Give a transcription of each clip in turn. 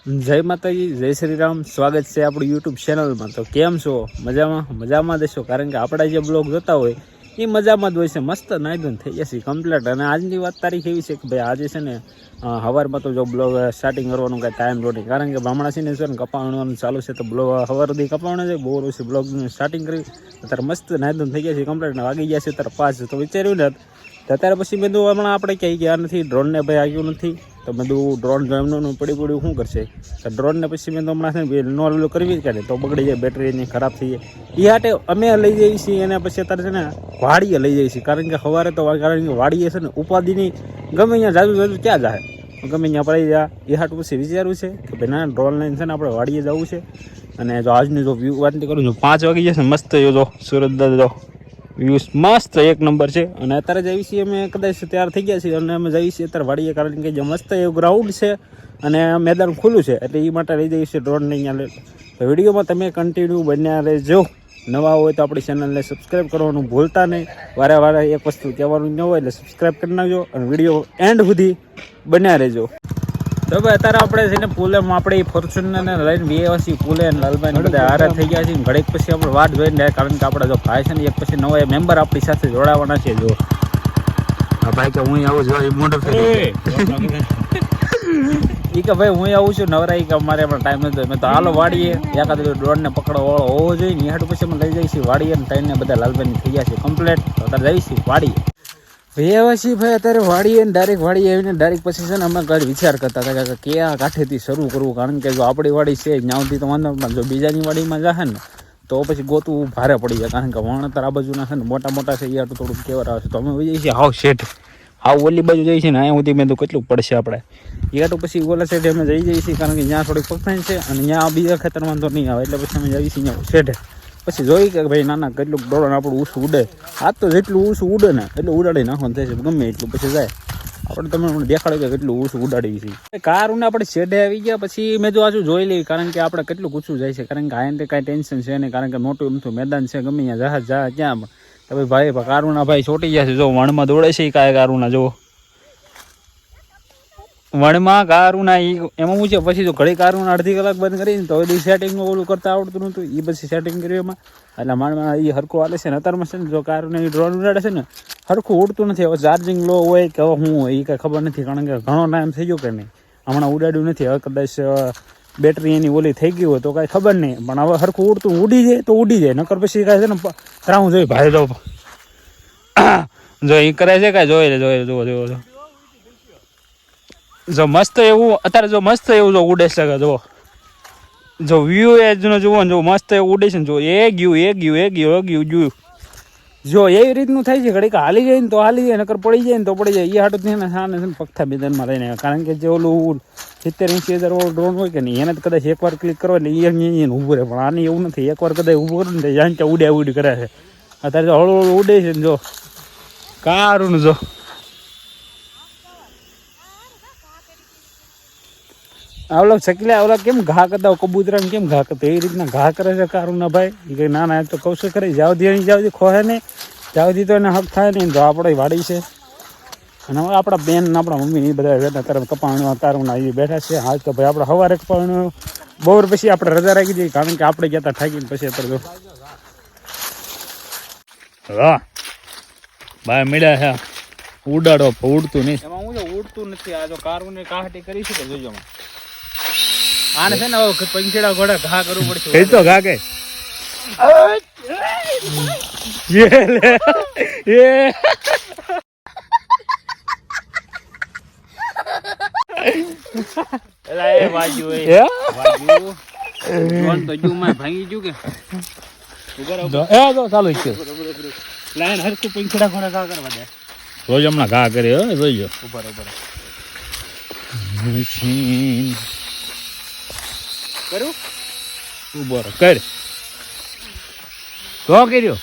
જય માતાજી, જય શ્રી રામ. સ્વાગત છે આપણું યુટ્યુબ ચેનલમાં. તો કેમ છો? મજામાં દેશો. કારણ કે આપણા જે બ્લોગ જોતા હોય એ મજામાં જ હોય છે. મસ્ત નાયદન થઈ જશે કમ્પ્લીટ. અને આજની વાત તારીખ એવી છે કે ભાઈ આજે છે ને સવારમાં તો જો બ્લોગ સ્ટાર્ટિંગ કરવાનું કાંઈ ટાઈમ નથી. કારણ કે હમણાં છે ને કપાવવાનું ચાલુ છે તો બ્લોગ સવાર સુધી કપાવવાનું છે. બહુ ઓછી બ્લોગનું સ્ટાર્ટિંગ કરી અત્યારે મસ્ત નાયદન થઈ ગયા છે કમ્પ્લીટ. વાગી ગયા છે અત્યારે 5. તો વિચાર્યું ને તો અત્યારે પછી મેં તો હમણાં આપણે ક્યાંય ગયા નથી, ડ્રોનને ભાઈ આવ્યું નથી. તો મેં ડ્રોન એમનું પડ્યું શું કરશે? તો ડ્રોનને પછી મેં તો હમણાં છે ને નોર્મલ કરવી જ કાઢે તો બગડી જાય, બેટરી એની ખરાબ થઈ જાય. એ હાટે અમે લઈ જઈએ છીએ અને પછી અત્યારે છે ને વાડીએ લઈ જઈએ છીએ. કારણ કે સવારે તો કારણ કે વાડીએ છે ને ઉપાધિની ગમે અહીંયા જાજુ ક્યાં જાય, ગમે અહીંયા પડી જાય. એ હાટું પછી વિચારવું છે કે ભાઈ ના ડ્રોન લઈને છે ને આપણે વાડીએ જવું છે. અને જો આજની જો વ્યૂ વાત કરું છું 5 વાગી જશે મસ્ત જો સુરત જો વ્યૂઝ મસ્ત એક નંબર છે. અને અત્યારે જઈએ છીએ અમે કદાચ તૈયાર થઈ ગયા છીએ અને અમે જઈએ છીએ અત્યારે વાડીએ. કારણ કે જે મસ્ત એવું ગ્રાઉન્ડ છે અને મેદાન ખુલ્લું છે એટલે એ માટે લઈ જઈએ છીએ ડ્રોનને અહીંયા. તો વિડીયોમાં તમે કન્ટિન્યુ બન્યા રહેજો. નવા હોય તો આપણી ચેનલને સબસ્ક્રાઈબ કરવાનું ભૂલતા નહીં. વારે એક વસ્તુ કહેવાનું ન હોય એટલે સબસ્ક્રાઈબ કરી નાખજો અને વિડીયો એન્ડ સુધી બન્યા રહેજો. તો ભાઈ અત્યારે આપણે છે ને પુલેમાં આપણે ફોર્ચ્યુનરને લઈને બેસી પુલે અને લાલભાઈ બધા હારા થઈ ગયા છે. ઘડીક પછી આપણે વાટ જોઈને કારણ કે આપણા જો ભાઈ છે ને એક પછી નવા મેમ્બર આપણી સાથે જોડાવાના છે. જો ભાઈ કે હું આવું જો મોટો એ કે ભાઈ હું આવું છું નવરાઈ કે અમારે પણ ટાઈમ નથી. મેં તો હાલો વાડીએ એકાદ ડ્રોનને પકડવા વાળો હોવો જોઈએ ને. હાટું પછી અમે લઈ જઈશું વાડીએ અને ટ્રેનને બધા લાલભાઈ થઈ ગયા છે કમ્પ્લેટ. તો અત્યારે જઈશું વાડીએ. વેવાસી ભાઈ અત્યારે વાડીએ ને ડાયરેક્ટ વાડીએ આવીને ડાયરેક્ટ પછી છે ને અમે ઘરે વિચાર કરતા હતા કે કયા કાંઠેથી શરૂ કરવું. કારણ કે જો આપણી વાડી છે ત્યાંથી તો વાંધો પણ જો બીજાની વાડીમાં જાહે ને તો પછી ગોતવું ભારે પડી જાય. કારણ કે વણતર આ બાજુના છે ને મોટા છે એ થોડુંક કેવર આવે છે. તો અમે જઈએ છીએ હાવ શેઠ હાવ ઓલી બાજુ જઈએ છીએ ને અહીંયા સુધી મેં તો કેટલું પડશે આપણે એ તો પછી ઓલા સાઈડે અમે જઈએ છીએ. કારણ કે ત્યાં થોડીક પકડાય છે અને ત્યાં બીજા ખેતરમાં તો નહીં આવે એટલે પછી અમે જઈએ છીએ અહીંયા શેઠે. પછી જોઈ કે ભાઈ નાના કેટલું ડોળણ આપણું ઊંચું ઉડે. આ તો જેટલું ઊંચું ઉડે ને એટલું ઉડાડી નાખવાનું થાય છે ગમે એટલું. પછી જાય આપણે તમને દેખાડે કે કેટલું ઊંચું ઉડાડી છે. કારુને આપણે શેઢે આવી ગયા પછી મેં તો આજુ જોઈ લઈ. કારણ કે આપણે કેટલું ઊંચું જાય છે. કારણ કે આયન કાંઈ ટેન્શન છે નહીં. કારણ કે મોટું એમથું મેદાન છે ગમે ત્યાં જહાજ જા ક્યાં પણ ભાઈ કારુના ભાઈ છોટી ગયા છે. જો વણમાં દોડે છે એ કાંઈ કારુના જો વણમાં કારુના એમાં હું છે. પછી જો ઘડી કારુના અડધી કલાક બંધ કરીને તો એ સેટિંગનું ઓલું કરતા આવડતું નહોતું. એ પછી સેટિંગ કર્યું એમાં એટલે માંડમાં એ હરખું હાલે છે ને. અત્યારમાં છે ને જો કારુને એ ડ્રોન ઉડાડે છે ને હરખું ઉડતું નથી. હવે ચાર્જિંગ લો હોય કે હવે શું હોય એ કાંઈ ખબર નથી. કારણ કે ઘણો ટાઈમ થઈ ગયો કે નહીં હમણાં ઉડાડ્યું નથી. હવે કદાચ બેટરી એની ઓલી થઈ ગઈ હોય તો કાંઈ ખબર નહીં. પણ હવે હરખું ઉડતું ઉડી જાય તો ઉડી જાય. નકર પછી કાંઈ છે ને ત્રાવું જોઈ ભાઈ જો એ કરે છે કાંઈ જોઈ જો મસ્ત એવું અત્યારે જો મસ્ત એવું જો ઉડે છે. જો વ્યૂ એ જુઓ જો મસ્ત એવું ઉડે છે ને જો એ ગયું જો એવી રીતનું થાય છે. ઘડીક હાલી જાય ને તો હાલી જાય, નકર પડી જાય ને તો પડી જાય. એ હાટું થઈને સાને છે ને પગથા બેદનમાં લઈને. કારણ કે જે ઓલું 70-80 હજાર વાળું ડ્રોન હોય કે નહીં એને કદાચ એકવાર ક્લિક કરો એટલે એ ઊભું રહે. પણ આને એવું નથી. એકવાર કદાચ ઊભું કરું ને જાણ ત્યાં ઉડી કરે છે. અત્યારે જો હળવું ઉડે છે ને જો કારું જો ઓલા શકલા ઓલા કેમ ઘા કરતા કબૂતરાને કેમ ઘા કરતા એ રીતના ઘા કરે છે કારુના ભાઈ. એ કંઈ ના તો કૌશલ કરે જાવધી ખોહે નહીં જાવધી તો એને હક થાય નહીં. તો આપણે વાડી છે અને હવે આપણા બેન ને આપણા મમ્મી એ બધા અત્યારે કપાણું તારુંના એ બેઠા છે. હાલ તો ભાઈ આપણે સવારે કપાણું બપોર પછી આપણે રજા રાખી દઈએ. કારણ કે આપણે ગયા હતા ઠાકીને પછી અત્યારે હા ભાઈ મળ્યા છે ઉડાડો ઉડતું નહીં. એમાં હું ઉડતું નથી. આ જો કારુને કાહટી કરી છે કે જોજો આને છે ને પંખેડા ઘોડા ઘા કરવું પડશે. એ તો ઘા કે ભાંગી ગયું કે ચાલુ લાઈન હરકું પંખેડા ઘોડા ઘા કરવા દે. રોજ હમણાં ઘા કરે જોઈજો ઉપર કરું ઉભો કર તો કર્યો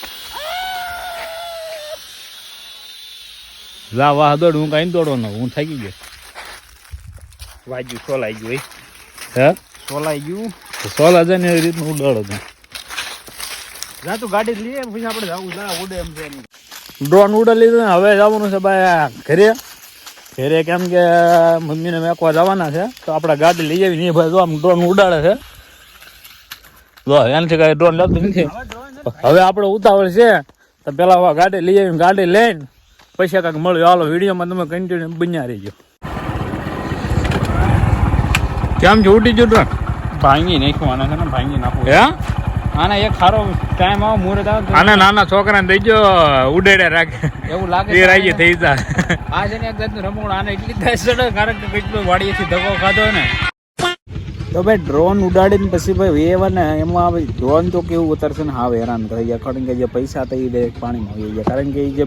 જા વાહ દોડ. હું કઈ દોડો ન હું થાકી ગયો. વાગ્યું સોલાઈ ગયું હે સોલાઈ ગયું સોલા જાય ને એવી રીતનું ઉડાડો તું જા તું ગાડી લઈએ પછી આપણે જવું જરા ઉડે એમ છે. ડ્રોન ઉડે લીધું ને હવે જવાનું છે ભાઈ ઘરે. ઘરે કેમ કે મમ્મીને મેકવા જવાના છે તો આપણે ગાડી લઈ આવી નહીં ભાઈ. જો આમ ડ્રોન ઉડાડે છે. જો એનાથી કાંઈ ડ્રોન લાગતું નથી. હવે આપણે ઉતાવળ છે તો પેલા ગાડી લઈ આવીને ગાડી લઈને પૈસા કાંઈક મળ્યું. હાલો વિડીયોમાં તમે કન્ટિન્યુ બન્યા રહીજો. કેમ છે ઉડી ગયો ડ્રોન? ભાંગી નાખવાના છે ને, ભાંગી નાખવું. હે આના એક સારો ટાઈમ આવે, મુહૂર્ત આવે. આના નાના છોકરાને દઈ ગયો ઉડેડે રાખે એવું લાગે એ રાજી થઈ જાય. આ છે ને એક જાતનું રમકડું. આને એટલી થાય છે કારણ કે કેટલું વાડીએથી ધક્કો ખાધો ને. તો ભાઈ ડ્રોન ઉડાડીને પછી ભાઈ એવા ને એમાં ભાઈ ડ્રોન તો કેવું ઉતરશે ને હાવ હેરાન થઈ ગયા. કારણ કે જે પૈસા હતા એ ડાયરેક્ટ પાણીમાં આવી ગયા. કારણ કે એ જે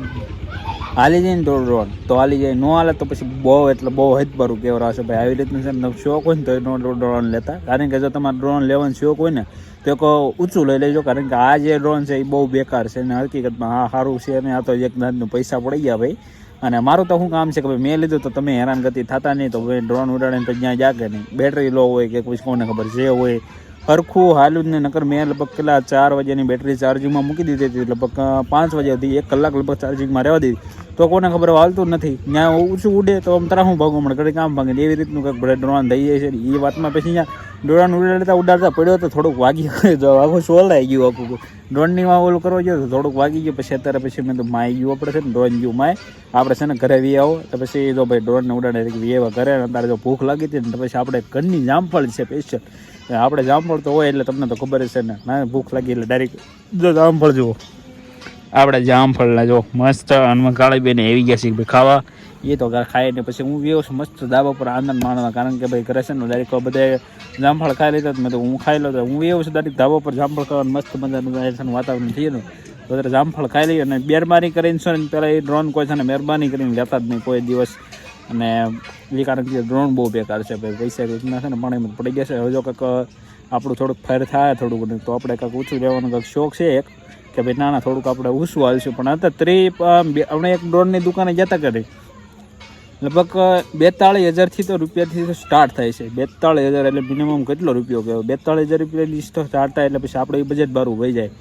હાલી જાય ને તો ડ્રોન તો હાલી જાય, ન હાલે તો પછી બહુ એટલે બહુ હદભરું કેવરાશે ભાઈ. આવી રીતનું છે ને શોખ હોય ને તો ડ્રોન લેતા. કારણ કે જો તમારે ડ્રોન લેવાનો શોખ હોય ને તો એક ઊંચું લઈ લેજો. કારણ કે આ જે ડ્રોન છે એ બહુ બેકાર છે ને હકીકતમાં આ સારું છે ને આ તો એક નાનું પૈસા પડી ગયા ભાઈ. અને મારું તો શું કામ છે કે ભાઈ મેં લીધું તો તમે હેરાનગતિ થતા નહીં. તો ભાઈ ડ્રોન ઉડાડીને તો જ્યાં જાગે નહીં. બેટરી લો હોય કે પછી કોને ખબર જે હોય સરખું હાલું જ ને. નકર મેં લગભગ પેલા 4 વાગ્યાની બેટરી ચાર્જિંગમાં મૂકી દીધી હતી. લગભગ 5 વાગ્યા હતી 1 કલાક લગભગ ચાર્જિંગમાં રહેવા દીધી. તો કોને ખબર હાલતું જ નથી. ત્યાં ઊંચું ઉડે તો આમ તરા હું ભાગવા મળે ઘડી કામ ભાગે એવી રીતનું કંઈક બધા ડ્રોન થઈ જાય છે. એ વાતમાં પછી અહીંયા ડ્રોન ઉડાડતા પડ્યો તો થોડુંક વાગી ગયો. આખું સોલાઈ ગયું આખું. ડ્રોનની માં ઓલું કરવા ગયો તો થોડુંક વાગી ગયું. પછી અત્યારે પછી મેં તો માય ગયું આપણે છે ને ડ્રોન ગયું માય આપણે છે ને ઘરે વી આવો તો પછી જો ભાઈ ડ્રોનને ઉડાડે એવા ઘરે અત્યારે જો ભૂખ લાગી હતી ને તો પછી આપણે ઘરની જામફળ છે સ્પેશિયલ. આપણે જામફળ તો હોય એટલે તમને તો ખબર છે ને. ના ભૂખ લાગી એટલે ડાયરેક્ટ જો જામફળ જુઓ આપણે જામફળના જો મસ્ત અને કાળી બેને એવી ગયા છે ભાઈ ખાવા. એ તો ખાય ને પછી હું વ્યવ છું મસ્ત ધાબા પર આનંદ માણવા. કારણ કે ભાઈ ઘરે છે ને ડાયરેક્ટ બધા જામફળ ખાઈ લીધા મેં તો હું ખાઈ લો. હું વ્યવ છું ડાયરેક્ટ ધાબા પર જામફળ ખાવાનું મસ્ત મજાનું વાતાવરણ થઈ ગયું. તો ત્યારે જામફળ ખાઈ લઈએ અને મહેરબાની કરીને છે ને પહેલાં એ ડ્રોન કોઈ છે ને મહેરબાની કરીને લેતા જ નહીં કોઈ દિવસ. અને એ કારણ કે ડ્રોન બહુ બેકાર છે ભાઈ. પૈસા રીતના છે ને પાણીમાં પડી ગયા છે. હવે જો કંઈક આપણું થોડુંક ફેર થાય થોડુંક તો આપણે કંઈક ઊંચું લેવાનો કંઈક શોખ છે એક કે ભાઈ નાના થોડુંક આપણે ઊંચું હાલશું. પણ અત્યારે આપણે એક ડ્રોનની દુકાને જતા કરી લગભગ 42,000 તો રૂપિયાથી તો સ્ટાર્ટ થાય છે. 42,000 એટલે મિનિમમ કેટલો રૂપિયો કહેવાય? 42,000 રૂપિયાની સ્ટાર્ટ થાય એટલે પછી આપણે એ બજેટ બારું વહી જાય.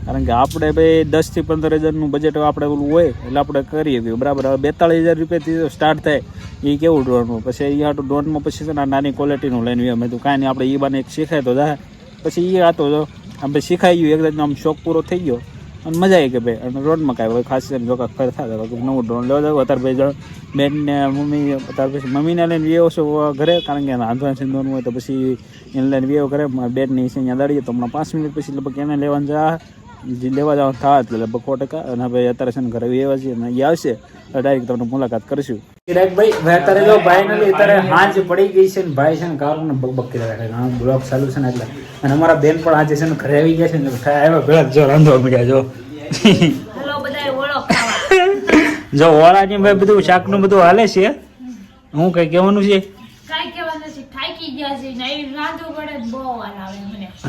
કારણ કે આપણે ભાઈ 10,000 થી 15,000નું બજેટ આપણે ઓલું હોય એટલે આપણે કરીએ બરાબર. હવે 42,000 રૂપિયાથી તો સ્ટાર્ટ થાય એ કેવું ડ્રોનમાં. પછી અહીંયા તો ડ્રોનમાં પછી છે ને નાની ક્વોલિટીનું લઈને મેં તો કાંઈ નહીં આપણે એ બાને એક શીખાય તો જાય. પછી એ આતો જો આપણે શીખાઈ ગયું એક જાતનો આમ શોખ પૂરો થઈ ગયો અને મજા આવી કે ભાઈ. અને ડ્રોનમાં કાંઈ હોય ખાસ કરીને જો કાંઈક ફેર થાય નવું ડ્રોન લેવા જાવ. અત્યારે ભાઈ બેનને મમ્મી અત્યારે પછી મમ્મીને લઈને વ્યવ છો ઘરે. કારણ કે આંધવા સિંધવાનું હોય તો પછી એને લઈને વ્યવ ઘરે. બેનની છે અહીંયા દાડીએ તો હમણાં 5 મિનિટ પછી લગભગ એને લેવાનું જા જે લેવા જવાનું થાય એટલે લગભગ 100%. અને ભાઈ અત્યારે છે ને ઘરે વ્યવા છીએ અને એ આવશે ડાયરેક્ટ તમને મુલાકાત કરીશું. ભાઈ અત્યારે જો ફાઇનલી અત્યારે હાંજ પડી ગઈ છે ને ભાઈ છે ને કારને બકબક કરી રાખે. બ્લોગ ચાલુ છે ને એટલે. અને અમારા બેન પણ આજે છે ને ઘરે આવી ગયા છે ને આવ્યા ભેળા જો રાંધવા મળ્યા જો. જો ઓળાની ભાઈ બધું શાકનું બધું હાલે છે. હું કઈ કહેવાનું છે?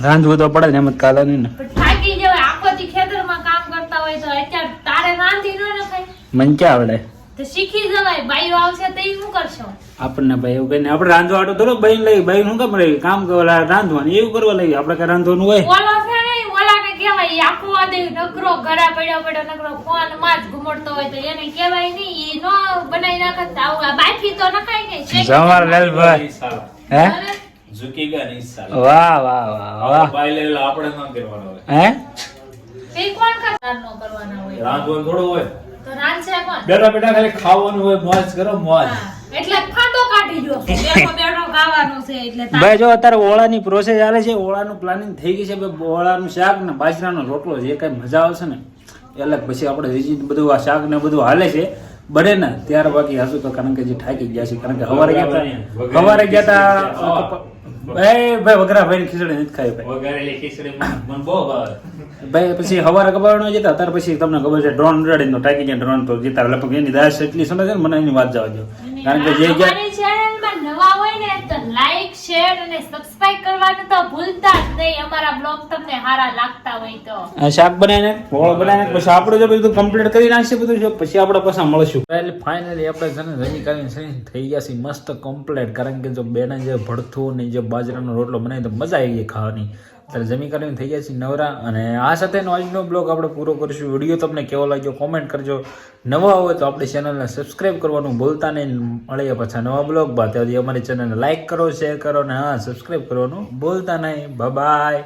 રાંધવું તો પડે ને એમ જ કાલે નહીં ને. મને ક્યાં આવડે? શીખી જવાય. બાઈઓ આવશે તો શું કરશો? આપણને ભાઈ એવું કઈ આપણે રાંધવા આટો થોડો ભાઈ લઈ ભાઈ શું કામ રહી કામ કરવા રાંધવાનું એવું કરવા લઈ આપણે કઈ રાંધવાનું હોય. ઓલો છે ને ઓલાને કહેવાય આખો આદે નકરો ઘરા પડ્યો નકરો ફોન માં જ ઘુમડતો હોય તો એને કહેવાય નહીં. એ નો બનાવી નાખત આવું બાકી તો નખાય નહીં. જવાહરલાલભાઈ હે ઝુકેગા નહીં સાલા. વાહ વાહ વાહ વાહ. ભાઈ લેલા આપણે કામ કરવાનું હોય. હે એ કોણ ખતર નો કરવાના હોય? રાંધવાનું થોડું હોય. તો રાંધશે કોણ? બેઠા બેઠા ખાલી ખાવાનું હોય, મોજ કરો મોજ. એટલે ખાટો કાઢી જો બેઠો બેઠો ખાવાનું છે એટલે ભાઈ જો અત્યારે ઓળાની પ્રોસેસ ચાલે છે. ઓળાનું પ્લાનિંગ થઈ ગઈ છે ભાઈ. ઓળાનું શાક ને બાજરાનો રોટલો જે કઈ મજા આવશે ને એટલે પછી આપણે હજી બધું આ શાક ને બધું હાલે છે બને ને ત્યારે બાકી હશું તો. કારણ કે જે થાકી ગયા છે. કારણ કે સવારે ગયા હતા ભાઈ વગરા ભાઈ ખીચડી નથી ખાઈ ભાઈ. વઘારેલી ખીચડી મને બહુ ભાવે ભાઈ. પછી સવારે કબાડનો જતા ત્યારે પછી તમને ખબર છે ડ્રોન ઉડાડીને તો થાકી ગયા. ડ્રોન તો જતા લગભગ એની દાસ એટલી સમજ છે ને મને એની વાત જવા દો. કારણ કે જે અમારી ચેનલમાં નવા હોય ને ને તો લાઈક શેર અને સબસ્ક્રાઇબ કરવાનું તો ભૂલતા જ નહીં. અમારા બ્લોગ તમને સારા લાગતા હોય તો આ શાક બનાવીને ફોળ બનાવીને પછી આપણે જો બધું કમ્પ્લીટ કરી નાખશે બધું જો પછી આપણે પાછા મળશું. ફાઇનલી આપણે છે ને જમી કરીને થઈ ગયા છે મસ્ત કમ્પ્લીટ. કારણ કે જો બેને જે ભડથું ને જે બાજરાનો રોટલો બનાવી તો મજા આવી ગઈ ખાવાની. અત્યારે જમી કરીને થઈ ગયા છે નવરા. અને આ સાથેનો આજનો બ્લોગ આપણે પૂરો કરીશું. વિડીયો તમને કેવો લાગ્યો કોમેન્ટ કરજો. નવા હોય તો આપણી ચેનલને સબસ્ક્રાઇબ કરવાનું ભૂલતા નહીં. મળીએ પાછા નવા બ્લોગ બાદ. અમારી ચેનલને લાઈક કરો, શેર કરો અને હા સબસ્ક્રાઇબ કરવાનું ભૂલતા નહીં. બાય.